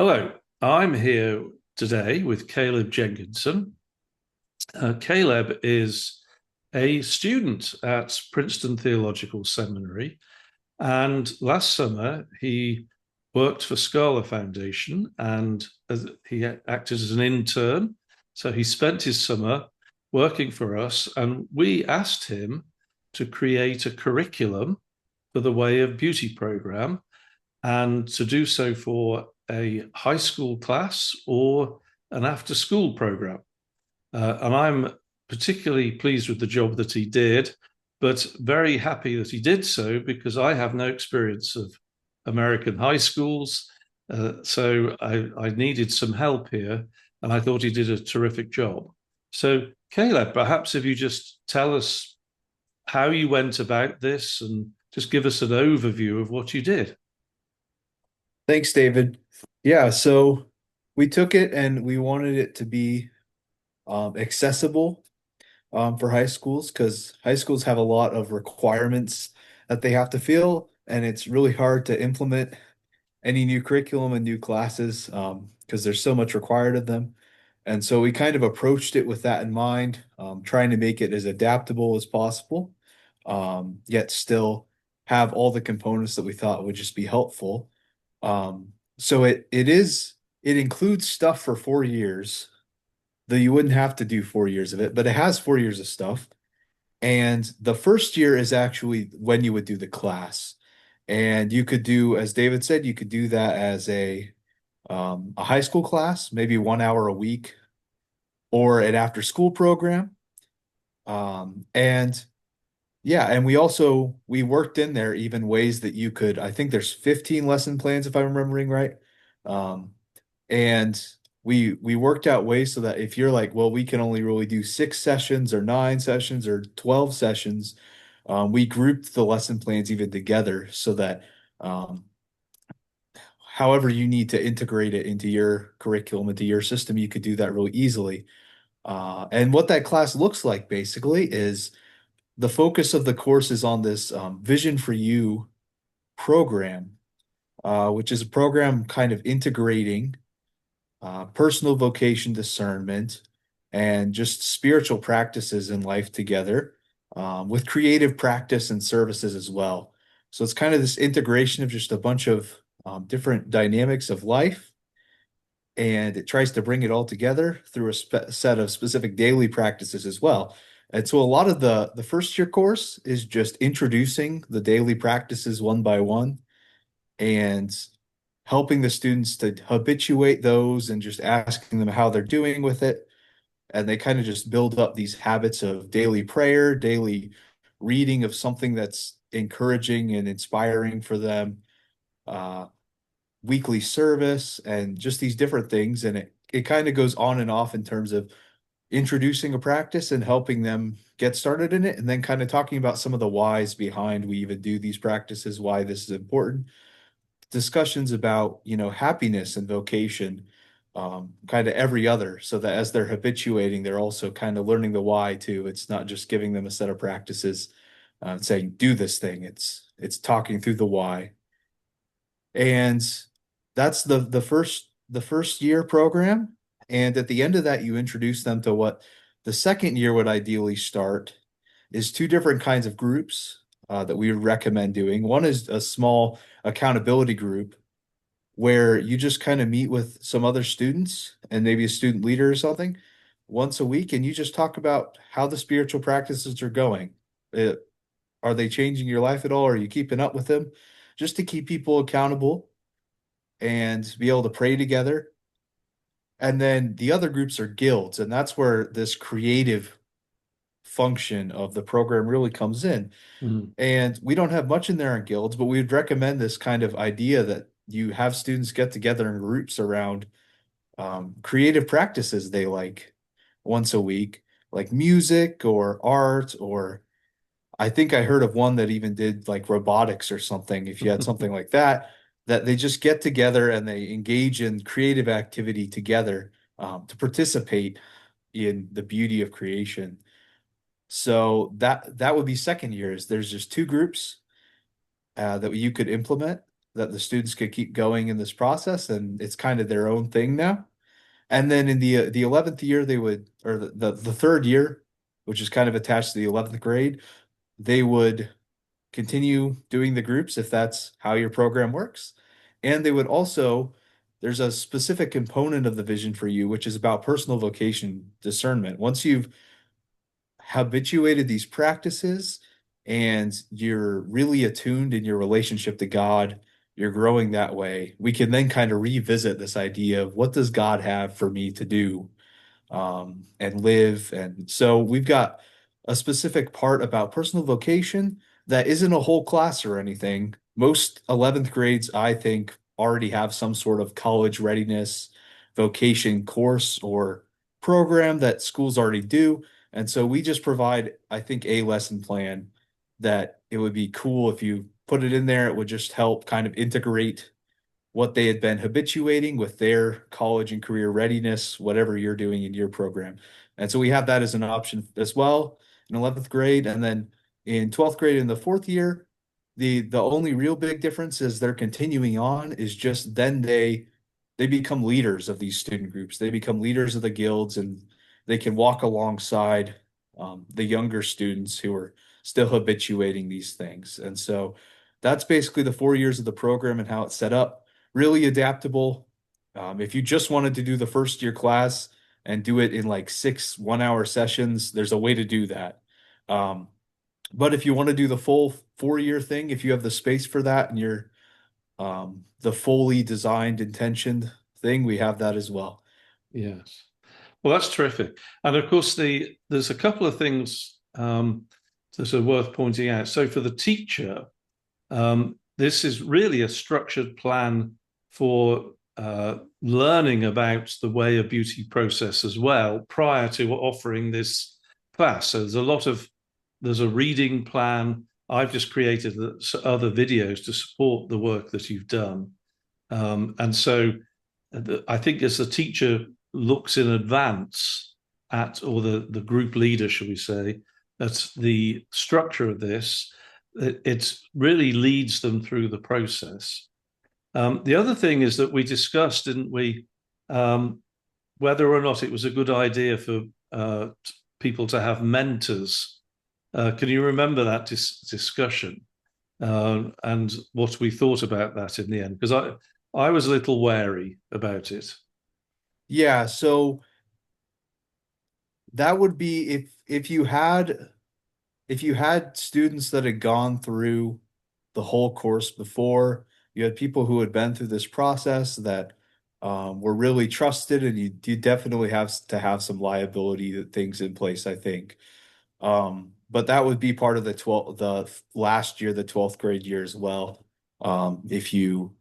Hello, I'm here today with Caleb Jenkinson. Caleb is a student at Princeton Theological Seminary, and last summer he worked for Scala Foundation and he acted as an intern. So he spent his summer working for us, and we asked him to create a curriculum for the Way of Beauty program and to do so for a high school class or an after school program. And I'm particularly pleased with the job that he did, but very happy that he did so because I have no experience of American high schools. So I needed some help here, and I thought he did a terrific job. So, Caleb, perhaps if you just tell us how you went about this and just give us an overview of what you did. Thanks, David. Yeah, so we took it and we wanted it to be accessible for high schools because high schools have a lot of requirements that they have to fill, and it's really hard to implement any new curriculum and new classes because there's so much required of them. And so we kind of approached it with that in mind, trying to make it as adaptable as possible, yet still have all the components that we thought would just be helpful. So it includes stuff for 4 years, though you wouldn't have to do 4 years of it, but it has 4 years of stuff. And the first year is actually when you would do the class. And you could do, as David said, you could do that as a high school class, maybe 1 hour a week, or an after school program. And yeah, and we worked in there even ways that you could, I think there's 15 lesson plans if I'm remembering right. Um, and we worked out ways so that if you're like, well, we can only really do 6 sessions or 9 sessions or 12 sessions, we grouped the lesson plans even together so that um, however you need to integrate it into your curriculum, into your system, you could do that really easily. And what that class looks like basically is the focus of the course is on this Vision for You program, which is a program kind of integrating personal vocation discernment and just spiritual practices in life together with creative practice and services as well. So it's kind of this integration of just a bunch of different dynamics of life, and it tries to bring it all together through a set of specific daily practices as well. And so a lot of the first year course is just introducing the daily practices one by one and helping the students to habituate those and just asking them how they're doing with it. And they kind of just build up these habits of daily prayer, daily reading of something that's encouraging and inspiring for them, uh, weekly service, and just these different things. And it kind of goes on and off in terms of introducing a practice and helping them get started in it, and then kind of talking about some of the whys behind we even do these practices, why this is important, discussions about, happiness and vocation, kind of every other, so that as they're habituating, they're also kind of learning the why too. It's not just giving them a set of practices, saying do this thing. It's talking through the why, and that's the first year program. And at the end of that, you introduce them to what the second year would ideally start is two different kinds of groups that we would recommend doing. One is a small accountability group where you just kind of meet with some other students and maybe a student leader or something once a week, and you just talk about how the spiritual practices are going. Uh, are they changing your life at all? Are you keeping up with them? Just to keep people accountable and be able to pray together. And then the other groups are guilds, and that's where this creative function of the program really comes in. Mm. And we don't have much in there on guilds, but we would recommend this kind of idea that you have students get together in groups around creative practices they like once a week, like music or art, or I think I heard of one that even did like robotics or something. If you had something like that, that they just get together and they engage in creative activity together to participate in the beauty of creation. So that would be second years. There's just two groups that you could implement. that the students could keep going in this process, and it's kind of their own thing now. And then in the 11th year, they would, or the third year, which is kind of attached to the 11th grade, they would continue doing the groups if that's how your program works. And they would also, there's a specific component of the vision for you, which is about personal vocation discernment. Once you've habituated these practices and you're really attuned in your relationship to God, you're growing that way, we can then kind of revisit this idea of what does God have for me to do and live. And so we've got a specific part about personal vocation that isn't a whole class or anything. Most 11th grades, I think, already have some sort of college readiness vocation course or program that schools already do. And so we just provide, I think, a lesson plan that it would be cool if you put it in there. It would just help kind of integrate what they had been habituating with their college and career readiness, whatever you're doing in your program. And so we have that as an option as well in 11th grade. And then in 12th grade in the fourth year, the only real big difference is they're continuing on is just then they become leaders of these student groups. They become leaders of the guilds and they can walk alongside the younger students who are still habituating these things. And so that's basically the 4 years of the program and how it's set up. Really adaptable. If you just wanted to do the first year class and do it in like 6 1-hour sessions, there's a way to do that. Um, but if you want to do the full 4 year thing, if you have the space for that and you're the fully designed, intentioned thing, we have that as well. Yes. Well, that's terrific. And of course, there's a couple of things that are worth pointing out. So for the teacher, this is really a structured plan for learning about the way of beauty process as well prior to offering this class. So there's a reading plan. I've just created other videos to support the work that you've done. And so I think as the teacher looks in advance at, or the group leader, shall we say, at the structure of this, it really leads them through the process. The other thing is that we discussed, didn't we, whether or not it was a good idea for people to have mentors. Can you remember that discussion and what we thought about that in the end? Because I was a little wary about it. Yeah, so that would be if you had students that had gone through the whole course before, you had people who had been through this process that were really trusted, and you definitely have to have some liability things in place, I think. But that would be part of the last year, the 12th grade year as well. If you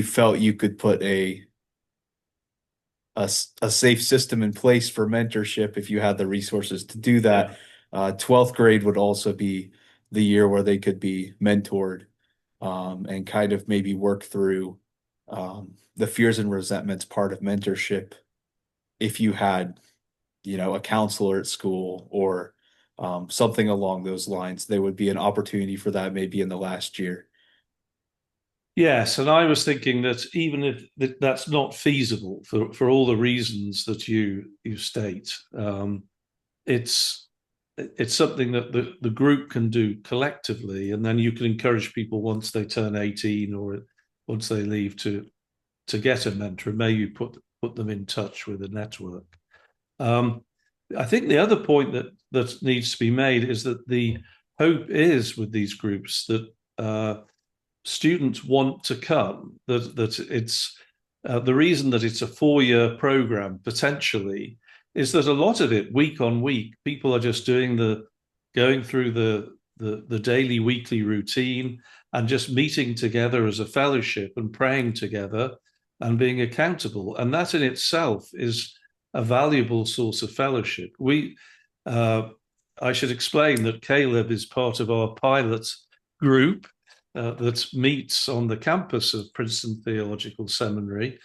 felt you could put a safe system in place for mentorship, if you had the resources to do Yeah. that. 12th grade would also be the year where they could be mentored and kind of maybe work through the fears and resentments part of mentorship. If you had, a counselor at school or something along those lines, there would be an opportunity for that maybe in the last year. Yes, and I was thinking that even if that's not feasible for all the reasons that you state, it's it's something that the group can do collectively, and then you can encourage people once they turn 18 or once they leave to get a mentor, and maybe put them in touch with a network. Um, I think the other point that needs to be made is that the hope is with these groups that students want to come. That it's the reason that it's a 4 year program potentially is that a lot of it, week on week, people are just going through the daily, weekly routine and just meeting together as a fellowship and praying together and being accountable. And that in itself is a valuable source of fellowship. Uh, I should explain that Caleb is part of our pilot group that meets on the campus of Princeton Theological Seminary.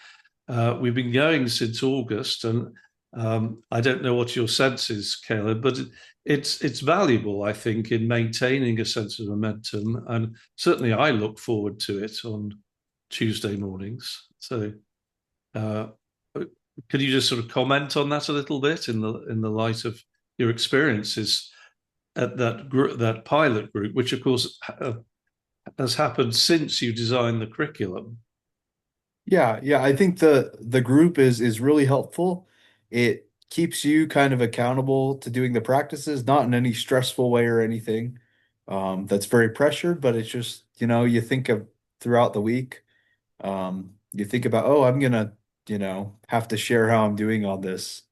We've been going since August, and I don't know what your sense is, Caleb, but it's valuable, I think, in maintaining a sense of momentum, and certainly I look forward to it on Tuesday mornings. So, uh, could you just sort of comment on that a little bit in the light of your experiences at that pilot group, which of course has happened since you designed the curriculum? Yeah, yeah, I think the group is really helpful. It keeps you kind of accountable to doing the practices, not in any stressful way or anything. That's very pressured, but it's just, you think of throughout the week, you think about, oh, I'm gonna, have to share how I'm doing on this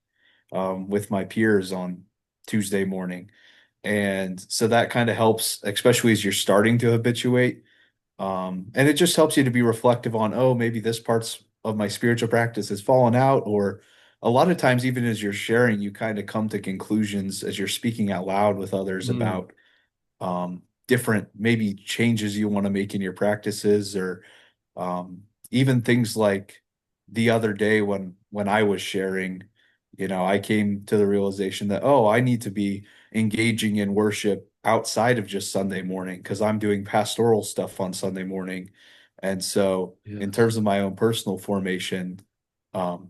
with my peers on Tuesday morning. And so that kind of helps, especially as you're starting to habituate. And it just helps you to be reflective on, oh, maybe this parts of my spiritual practice has fallen out, or a lot of times, even as you're sharing, you kind of come to conclusions as you're speaking out loud with others Mm, about different maybe changes you want to make in your practices, or even things like the other day when I was sharing, I came to the realization that, oh, I need to be engaging in worship outside of just Sunday morning because I'm doing pastoral stuff on Sunday morning. And so in yes. terms of my own personal formation,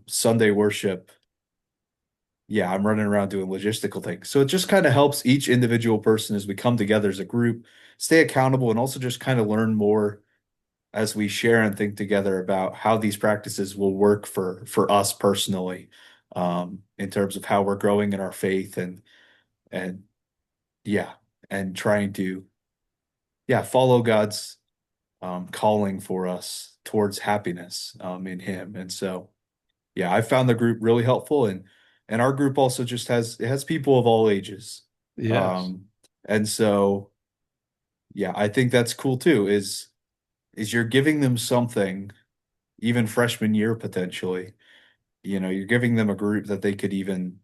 Sunday worship, yeah, I'm running around doing logistical things. So it just kind of helps each individual person as we come together as a group stay accountable and also just kind of learn more as we share and think together about how these practices will work for us personally, in terms of how we're growing in our faith and yeah, and trying to follow God's calling for us towards happiness in Him. And so yeah, I found the group really helpful, and our group also just has people of all ages, Yes. um, and so yeah, I think that's cool too. Is you're giving them something even freshman year potentially. You're giving them a group that they could even,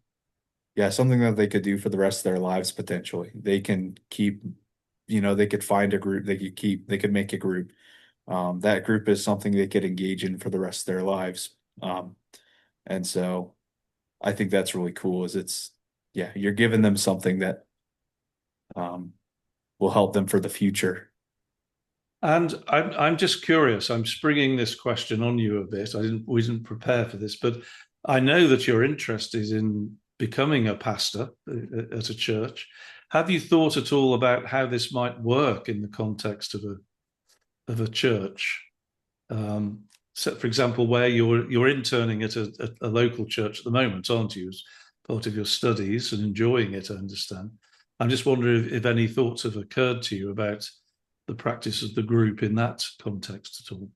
yeah, something that they could do for the rest of their lives potentially. They can keep, they could find a group they could keep, they could make a group. That group is something they could engage in for the rest of their lives. And so I think that's really cool is yeah, you're giving them something that um, will help them for the future. And I'm just curious. I'm springing this question on you a bit. We didn't prepare for this, but I know that you're interested in becoming a pastor at a church. Have you thought at all about how this might work in the context of a church? Um, so, for example, where you're interning at a local church at the moment, aren't you, as part of your studies and enjoying it, I understand. I'm just wondering if any thoughts have occurred to you about the practice of the group in that context at all.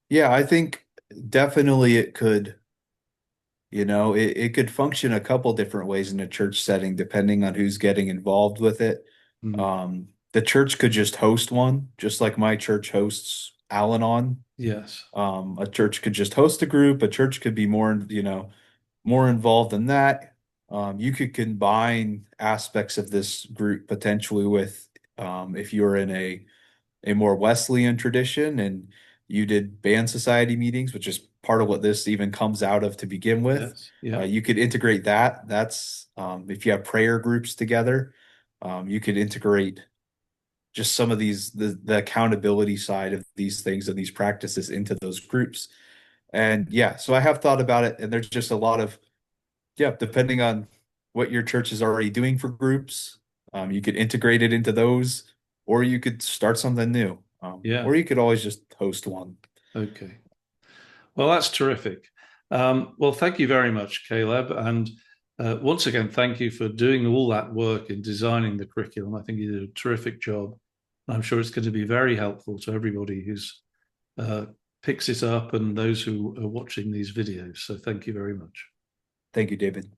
Yeah, I think definitely it could. It could function a couple different ways in a church setting, depending on who's getting involved with it. Mm, The church could just host one, just like my church hosts Al-Anon. yes, A church could just host a group. A church could be more involved in that. You could combine aspects of this group potentially with, if you're in a more Wesleyan tradition and you did band society meetings, which is part of what this even comes out of to begin with. yes, yeah, You could integrate that. That's if you have prayer groups together, you could integrate just some of the accountability side of these things and these practices into those groups. And yeah, so I have thought about it, and there's just a lot of, yeah, depending on what your church is already doing for groups, you could integrate it into those, or you could start something new, yeah. or you could always just host one. Okay. Well, that's terrific. Well, thank you very much, Caleb. And once again, thank you for doing all that work in designing the curriculum. I think you did a terrific job. I'm sure it's going to be very helpful to everybody who's uh, picks it up and those who are watching these videos. So thank you very much. Thank you, David.